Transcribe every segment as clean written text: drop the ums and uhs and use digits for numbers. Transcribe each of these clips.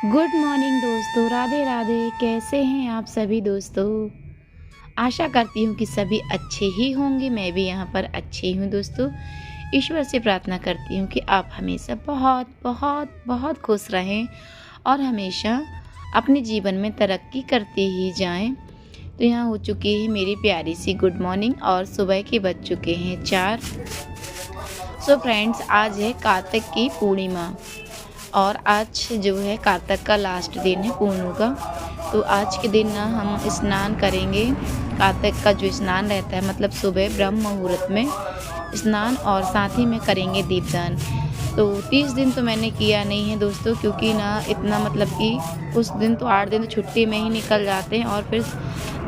Good morning दोस्तों, राधे राधे। कैसे हैं आप सभी दोस्तों? आशा करती हूँ कि सभी अच्छे ही होंगे। मैं भी यहाँ पर अच्छी हूँ दोस्तों। ईश्वर से प्रार्थना करती हूँ कि आप हमेशा बहुत बहुत बहुत खुश रहें और हमेशा अपने जीवन में तरक्की करते ही जाएं। तो यहाँ हो चुकी है मेरी प्यारी सी गुड मॉर्निंग और सुबह के बज चुके हैं 4। सो फ्रेंड्स, आज है कार्तिक की पूर्णिमा और आज जो है कार्तिक का लास्ट दिन है पूर्णिमा का। तो आज के दिन ना हम स्नान करेंगे। कार्तिक का जो स्नान रहता है मतलब सुबह ब्रह्म मुहूर्त में स्नान और साथ ही में करेंगे दीपदान। तो 30 दिन तो मैंने किया नहीं है दोस्तों, क्योंकि ना इतना मतलब कि उस दिन तो 8 दिन तो छुट्टी में ही निकल जाते हैं और फिर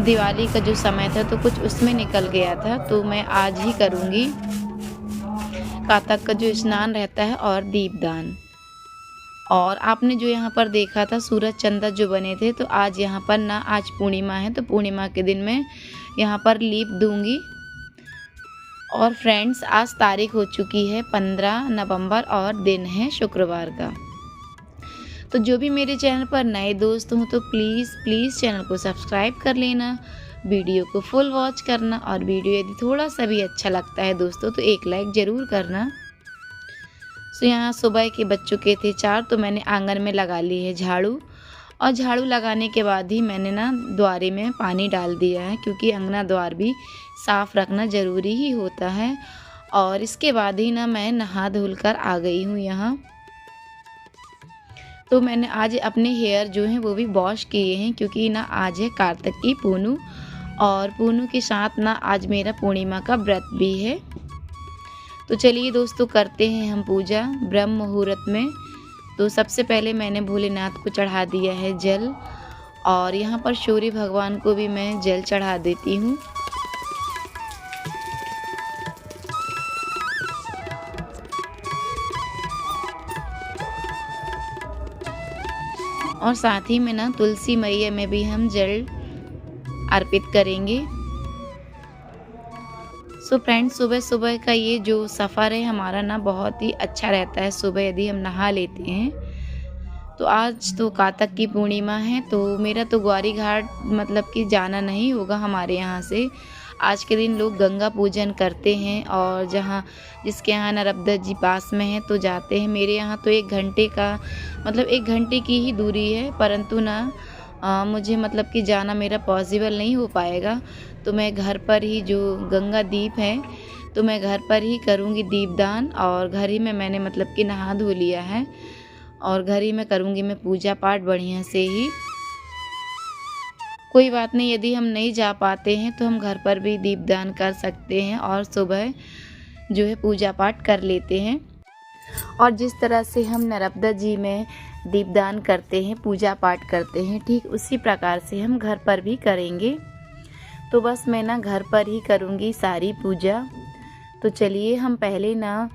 दिवाली का जो समय था तो कुछ उसमें निकल गया था। तो मैं आज ही करूँगी कार्तिक का जो स्नान रहता है और दीपदान। और आपने जो यहाँ पर देखा था सूरज चंद्र जो बने थे, तो आज यहाँ पर ना आज पूर्णिमा है तो पूर्णिमा के दिन मैं यहाँ पर लीप दूंगी। और फ्रेंड्स, आज तारीख हो चुकी है 15 नवंबर और दिन है शुक्रवार का। तो जो भी मेरे चैनल पर नए दोस्त हों तो प्लीज़ चैनल को सब्सक्राइब कर लेना, वीडियो को फुल वॉच करना और वीडियो यदि थोड़ा सा भी अच्छा लगता है दोस्तों तो एक लाइक ज़रूर करना। तो यहाँ सुबह के बज चुके थे 4, तो मैंने आंगन में लगा ली है झाड़ू। और झाड़ू लगाने के बाद ही मैंने ना द्वारे में पानी डाल दिया है, क्योंकि अंगना द्वार भी साफ़ रखना ज़रूरी ही होता है। और इसके बाद ही ना मैं नहा धुल कर आ गई हूँ यहाँ। तो मैंने आज अपने हेयर जो हैं वो भी वॉश किए हैं, क्योंकि ना आज है कार्तिक की पूनू और पूनू के साथ ना आज मेरा पूर्णिमा का व्रत भी है। तो चलिए दोस्तों, करते हैं हम पूजा ब्रह्म मुहूर्त में। तो सबसे पहले मैंने भोलेनाथ को चढ़ा दिया है जल और यहाँ पर सूर्य भगवान को भी मैं जल चढ़ा देती हूँ। और साथ ही में ना तुलसी मैया में भी हम जल अर्पित करेंगे। सो फ्रेंड्स, सुबह सुबह का ये जो सफ़र है हमारा ना बहुत ही अच्छा रहता है। सुबह यदि हम नहा लेते हैं तो आज तो कार्तिक की पूर्णिमा है, तो मेरा तो ग्वारी घाट मतलब कि जाना नहीं होगा हमारे यहाँ से। आज के दिन लोग गंगा पूजन करते हैं और जहाँ जिसके यहाँ नर्मदा जी पास में है तो जाते हैं। मेरे यहाँ तो 1 घंटे का मतलब 1 घंटे की ही दूरी है, परंतु ना मुझे मतलब कि जाना मेरा पॉसिबल नहीं हो पाएगा। तो मैं घर पर ही जो गंगा दीप है तो मैं घर पर ही करूँगी दीपदान। और घर ही में मैंने मतलब कि नहा धो लिया है और घर ही में करूँगी मैं पूजा पाठ बढ़िया से ही। कोई बात नहीं, यदि हम नहीं जा पाते हैं तो हम घर पर भी दीपदान कर सकते हैं और सुबह जो है पूजा पाठ कर लेते हैं। और जिस तरह से हम नर्मदा जी में दीपदान करते हैं, पूजा पाठ करते हैं, ठीक उसी प्रकार से हम घर पर भी करेंगे। तो बस मैं ना घर पर ही करूँगी सारी पूजा। तो चलिए, हम पहले ना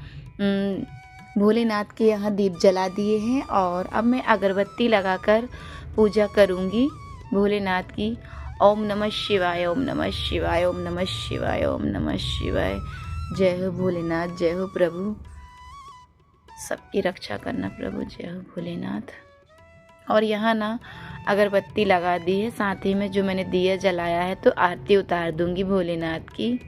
भोलेनाथ के यहाँ दीप जला दिए हैं और अब मैं अगरबत्ती लगाकर पूजा करूँगी भोलेनाथ की। ओम नमः शिवाय, ओम नमः शिवाय, ओम नमः शिवाय, ओम नमः शिवाय। जय हो भोलेनाथ, जय हो प्रभु, सबकी रक्षा करना प्रभु, जय हो भोलेनाथ। और यहाँ ना अगरबत्ती लगा दी है, साथ ही में जो मैंने दिया जलाया है तो आरती उतार दूंगी भोलेनाथ की।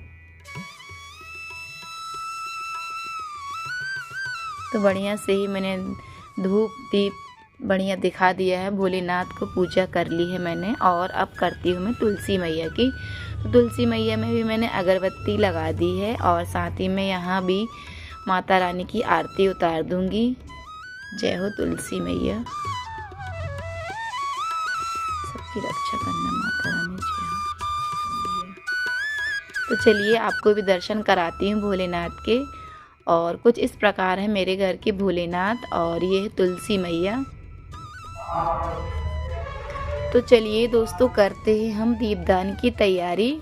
तो बढ़िया से ही मैंने धूप दीप बढ़िया दिखा दिया है, भोलेनाथ को पूजा कर ली है मैंने। और अब करती हूँ मैं तुलसी मैया की। तो तुलसी मैया में भी मैंने अगरबत्ती लगा दी है और साथ ही में यहाँ भी माता रानी की आरती उतार दूंगी। जय हो तुलसी मैया, सबकी रक्षा करना माता रानी, जय हो। तो चलिए, आपको भी दर्शन कराती हूँ भोलेनाथ के। और कुछ इस प्रकार है मेरे घर के भोलेनाथ और ये है तुलसी मैया। तो चलिए दोस्तों, करते हैं हम दीपदान की तैयारी।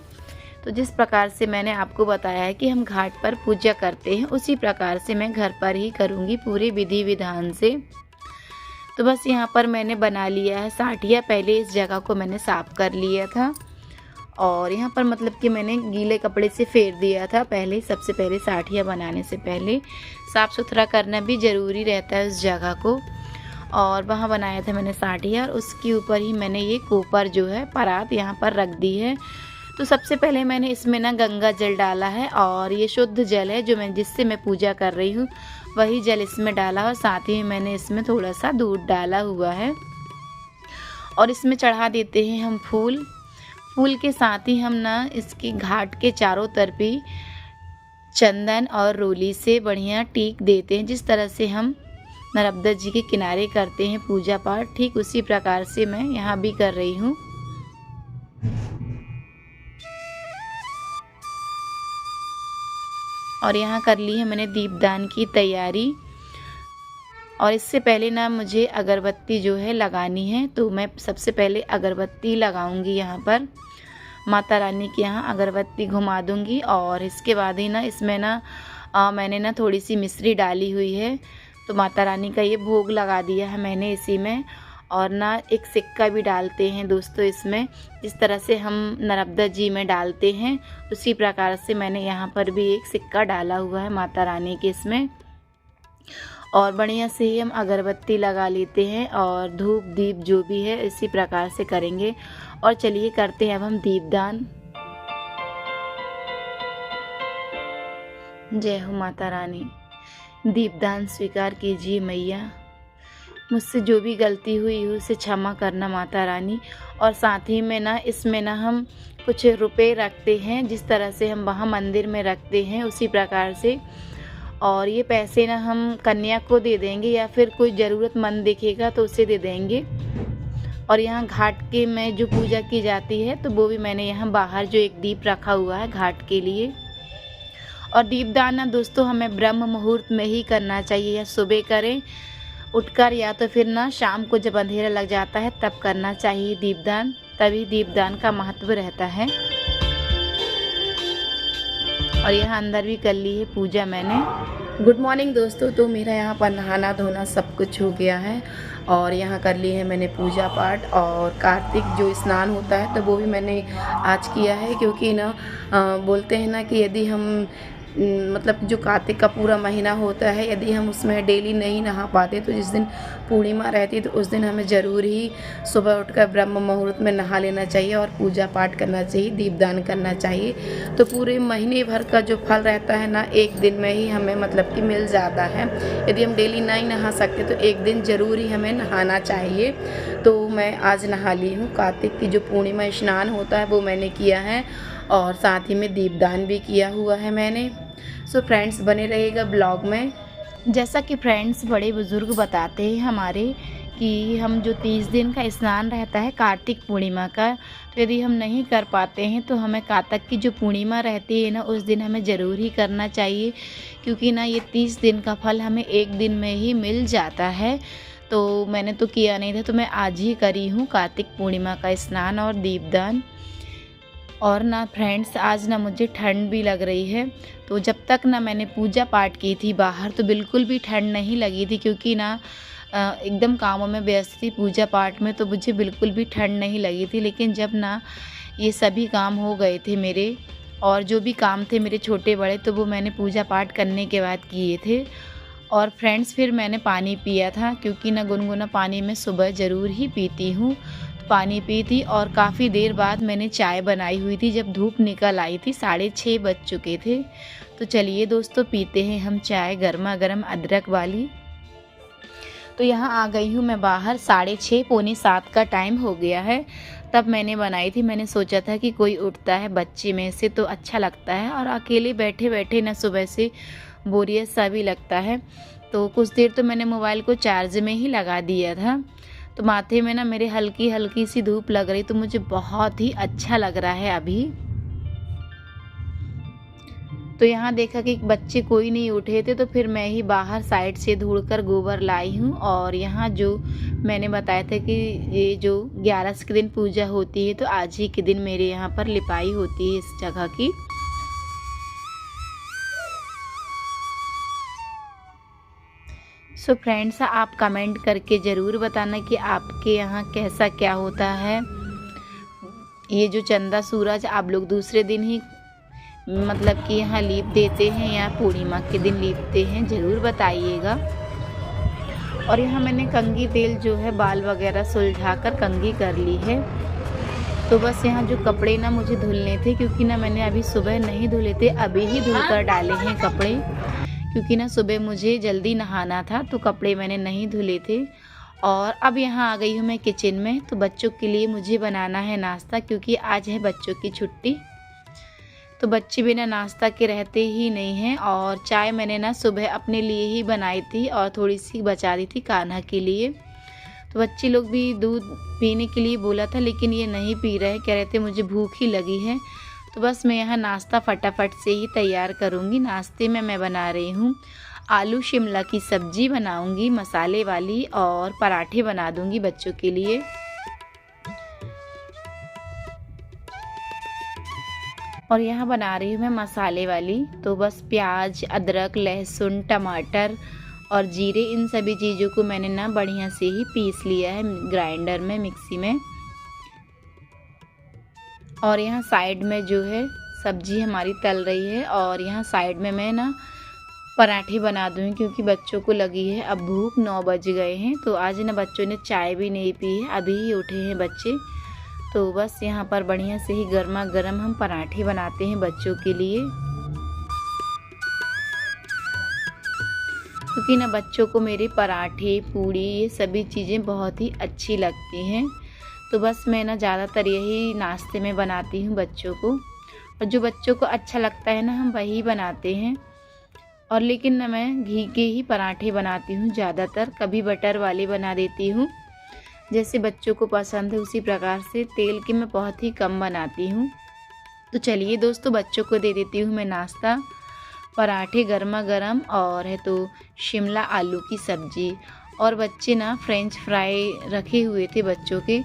तो जिस प्रकार से मैंने आपको बताया है कि हम घाट पर पूजा करते हैं, उसी प्रकार से मैं घर पर ही करूँगी पूरे विधि विधान से। तो बस यहाँ पर मैंने बना लिया है साठिया। पहले इस जगह को मैंने साफ़ कर लिया था और यहाँ पर मतलब कि मैंने गीले कपड़े से फेर दिया था। पहले सबसे पहले साठिया बनाने से पहले साफ़ सुथरा करना भी ज़रूरी रहता है उस जगह को। और वहाँ बनाया था मैंने साठिया, और उसके ऊपर ही मैंने ये कोपर जो है परात यहाँ पर रख दी है। तो सबसे पहले मैंने इसमें ना गंगा जल डाला है, और ये शुद्ध जल है जो मैं जिससे मैं पूजा कर रही हूँ, वही जल इसमें डाला, और साथ ही मैंने इसमें थोड़ा सा दूध डाला हुआ है। और इसमें चढ़ा देते हैं हम फूल। फूल के साथ ही हम ना इसकी घाट के चारों तरफ ही चंदन और रोली से बढ़िया टीक देते हैं। जिस तरह से हम नर्मदा जी के किनारे करते हैं पूजा पाठ, ठीक उसी प्रकार से मैं यहाँ भी कर रही हूँ। और यहाँ कर ली है मैंने दीपदान की तैयारी। और इससे पहले ना मुझे अगरबत्ती जो है लगानी है, तो मैं सबसे पहले अगरबत्ती लगाऊंगी यहाँ पर माता रानी के यहाँ अगरबत्ती घुमा दूंगी। और इसके बाद ही ना इसमें ना मैंने ना थोड़ी सी मिश्री डाली हुई है, तो माता रानी का ये भोग लगा दिया है मैंने इसी में। और ना एक सिक्का भी डालते हैं दोस्तों इसमें, जिस तरह से हम नर्मदा जी में डालते हैं उसी प्रकार से मैंने यहाँ पर भी एक सिक्का डाला हुआ है माता रानी के इसमें। और बढ़िया से ही हम अगरबत्ती लगा लेते हैं, और धूप दीप जो भी है इसी प्रकार से करेंगे। और चलिए करते हैं अब हम दीपदान। जय हो माता रानी। दीपदान स्वीकार कीजिए मैया, मुझसे जो भी गलती हुई है उसे क्षमा करना माता रानी। और साथ ही में ना इसमें ना हम कुछ रुपए रखते हैं, जिस तरह से हम वहाँ मंदिर में रखते हैं उसी प्रकार से। और ये पैसे ना हम कन्या को दे देंगे, या फिर कोई ज़रूरतमंद दिखेगा तो उसे दे देंगे। और यहाँ घाट के में जो पूजा की जाती है, तो वो भी मैंने यहाँ बाहर जो एक दीप रखा हुआ है घाट के लिए। और दीपदान ना दोस्तों हमें ब्रह्म मुहूर्त में ही करना चाहिए, या सुबह करें उठकर, या तो फिर ना शाम को जब अंधेरा लग जाता है तब करना चाहिए दीपदान, तभी दीपदान का महत्व रहता है। और यहाँ अंदर भी कर ली है पूजा मैंने। गुड मॉर्निंग दोस्तों, तो मेरा यहाँ पर नहाना धोना सब कुछ हो गया है, और यहाँ कर ली है मैंने पूजा पाठ। और कार्तिक जो स्नान होता है तो वो भी मैंने आज किया है, क्योंकि ना बोलते हैं ना कि यदि हम मतलब जो कार्तिक का पूरा महीना होता है, यदि हम उसमें डेली नहीं नहा पाते, तो जिस दिन पूर्णिमा रहती है तो उस दिन हमें ज़रूर ही सुबह उठकर ब्रह्म मुहूर्त में नहा लेना चाहिए और पूजा पाठ करना चाहिए, दीपदान करना चाहिए। तो पूरे महीने भर का जो फल रहता है ना, एक दिन में ही हमें मतलब कि मिल जाता है। यदि हम डेली नहीं नहा सकते तो एक दिन ज़रूर ही हमें नहाना चाहिए। तो मैं आज नहा ली हूँ। कार्तिक की जो पूर्णिमा स्नान होता है वो मैंने किया है, और साथ ही में दीपदान भी किया हुआ है मैंने। सो फ्रेंड्स बने रहिएगा ब्लॉग में। जैसा कि फ्रेंड्स बड़े बुज़ुर्ग बताते हैं हमारे कि हम जो 30 दिन का स्नान रहता है कार्तिक पूर्णिमा का, तो यदि हम नहीं कर पाते हैं तो हमें कार्तिक की जो पूर्णिमा रहती है ना, उस दिन हमें ज़रूर ही करना चाहिए, क्योंकि ना ये 30 दिन का फल हमें एक दिन में ही मिल जाता है। तो मैंने तो किया नहीं था, तो मैं आज ही करी हूँ कार्तिक पूर्णिमा का स्नान और दीपदान। और ना फ्रेंड्स आज ना मुझे ठंड भी लग रही है, तो जब तक ना मैंने पूजा पाठ की थी बाहर तो बिल्कुल भी ठंड नहीं लगी थी, क्योंकि ना एकदम कामों में व्यस्त थी पूजा पाठ में, तो मुझे बिल्कुल भी ठंड नहीं लगी थी। लेकिन जब ना ये सभी काम हो गए थे मेरे, और जो भी काम थे मेरे छोटे बड़े, तो वो मैंने पूजा पाठ करने के बाद किए थे। और फ्रेंड्स फिर मैंने पानी पिया था, क्योंकि ना गुनगुना पानी मैं सुबह ज़रूर ही पीती हूँ। पानी पी थी, और काफ़ी देर बाद मैंने चाय बनाई हुई थी, जब धूप निकल आई थी, 6:30 बज चुके थे। तो चलिए दोस्तों पीते हैं हम चाय गर्मा गर्म अदरक वाली। तो यहाँ आ गई हूँ मैं बाहर, 6:30 पौने 7 का टाइम हो गया है, तब मैंने बनाई थी। मैंने सोचा था कि कोई उठता है बच्चे में से तो अच्छा लगता है, और अकेले बैठे बैठे ना सुबह से बोरियत सा भी लगता है। तो कुछ देर तो मैंने मोबाइल को चार्ज में ही लगा दिया था। तो माथे में ना मेरे हल्की हल्की सी धूप लग रही, तो मुझे बहुत ही अच्छा लग रहा है अभी। तो यहाँ देखा कि बच्चे कोई नहीं उठे थे, तो फिर मैं ही बाहर साइड से ढूंढकर गोबर लाई हूँ। और यहाँ जो मैंने बताया था कि ये जो 11 के दिन पूजा होती है, तो आज ही के दिन मेरे यहाँ पर लिपाई होती है इस जगह की। सो फ्रेंड्स आप कमेंट करके ज़रूर बताना कि आपके यहाँ कैसा क्या होता है। ये जो चंदा सूरज आप लोग दूसरे दिन ही मतलब कि यहाँ लीप देते हैं या पूर्णिमा के दिन लीपते हैं, ज़रूर बताइएगा। और यहाँ मैंने कंघी तेल जो है बाल वगैरह सुलझा कर कंघी कर ली है। तो बस यहाँ जो कपड़े ना मुझे धुलने थे, क्योंकि ना मैंने अभी सुबह नहीं धुले थे, अभी ही धुल कर डाले हैं कपड़े, क्योंकि ना सुबह मुझे जल्दी नहाना था तो कपड़े मैंने नहीं धुले थे। और अब यहाँ आ गई हूँ मैं किचन में। तो बच्चों के लिए मुझे बनाना है नाश्ता, क्योंकि आज है बच्चों की छुट्टी। तो बच्चे बिना नाश्ता के रहते ही नहीं हैं। और चाय मैंने ना सुबह अपने लिए ही बनाई थी और थोड़ी सी बचा दी थी कान्हा के लिए। तो बच्चे लोग भी दूध पीने के लिए बोला था, लेकिन ये नहीं पी रहे, कह रहे थे मुझे भूख ही लगी है। तो बस मैं यहाँ नाश्ता फटाफट से ही तैयार करूँगी। नाश्ते में मैं बना रही हूँ आलू शिमला की सब्ज़ी बनाऊँगी मसाले वाली, और पराठे बना दूँगी बच्चों के लिए। और यहाँ बना रही हूँ मैं मसाले वाली। तो बस प्याज, अदरक, लहसुन, टमाटर और जीरे, इन सभी चीज़ों को मैंने ना बढ़िया से ही पीस लिया है ग्राइंडर में, मिक्सी में। और यहाँ साइड में जो है सब्जी हमारी तल रही है, और यहाँ साइड में मैं ना पराठे बना दूँगी, क्योंकि बच्चों को लगी है अब भूख। 9 बज गए हैं। तो आज ना बच्चों ने चाय भी नहीं पी है, अभी ही उठे हैं बच्चे। तो बस यहाँ पर बढ़िया से ही गर्मा गर्म हम पराठे बनाते हैं बच्चों के लिए, क्योंकि ना बच्चों को मेरे पराठे, पूड़ी, ये सभी चीज़ें बहुत ही अच्छी लगती हैं। तो बस मैं ना ज़्यादातर यही नाश्ते में बनाती हूँ बच्चों को, और जो बच्चों को अच्छा लगता है ना हम वही बनाते हैं। और लेकिन ना मैं घी के ही पराठे बनाती हूँ ज़्यादातर, कभी बटर वाले बना देती हूँ, जैसे बच्चों को पसंद है उसी प्रकार से। तेल के मैं बहुत ही कम बनाती हूँ। तो चलिए दोस्तों, बच्चों को दे देती हूँ मैं नाश्ता, पराठे गर्मा गर्म, और है तो शिमला आलू की सब्ज़ी। और बच्चे ना फ्रेंच फ्राई रखे हुए थे बच्चों के,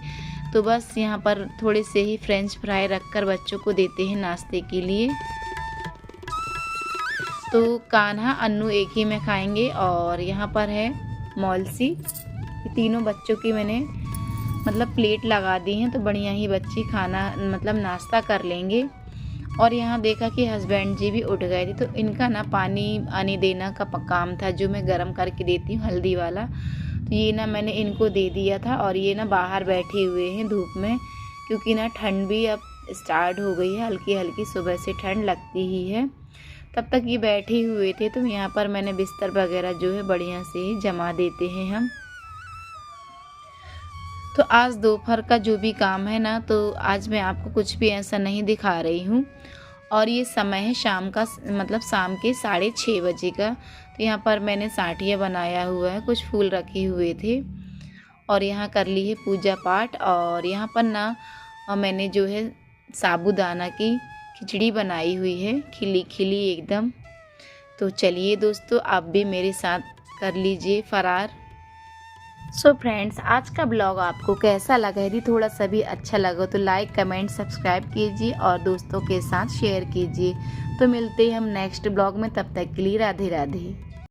तो बस यहाँ पर थोड़े से ही फ्रेंच फ्राई रखकर बच्चों को देते हैं नाश्ते के लिए। तो कान्हा, अन्नू एक ही में खाएंगे, और यहाँ पर है मौलसी। तीनों बच्चों की मैंने मतलब प्लेट लगा दी हैं, तो बढ़िया ही बच्चे खाना मतलब नाश्ता कर लेंगे। और यहाँ देखा कि हस्बैंड जी भी उठ गए थे, तो इनका ना पानी आने देना का काम था, जो मैं गर्म करके देती हूँ हल्दी वाला। तो ये ना मैंने इनको दे दिया था, और ये ना बाहर बैठे हुए हैं धूप में, क्योंकि ना ठंड भी अब स्टार्ट हो गई है, हल्की हल्की सुबह से ठंड लगती ही है। तब तक ये बैठे हुए थे। तो यहाँ पर मैंने बिस्तर वगैरह जो है बढ़िया से ही जमा देते हैं हम। तो आज दोपहर का जो भी काम है ना, तो आज मैं आपको कुछ भी ऐसा नहीं दिखा रही हूँ। और ये समय है शाम का, मतलब शाम के 6:30 बजे का। तो यहाँ पर मैंने साठिया बनाया हुआ है, कुछ फूल रखे हुए थे, और यहाँ कर ली है पूजा पाठ। और यहाँ पर ना मैंने जो है साबूदाना की खिचड़ी बनाई हुई है, खिली खिली एकदम। तो चलिए दोस्तों, आप भी मेरे साथ कर लीजिए फरार। सो फ्रेंड्स, आज का ब्लॉग आपको कैसा लगा? यदि थोड़ा सा भी अच्छा लगा तो लाइक, कमेंट, सब्सक्राइब कीजिए और दोस्तों के साथ शेयर कीजिए। तो मिलते हैं हम नेक्स्ट ब्लॉग में, तब तक के लिए राधे राधे।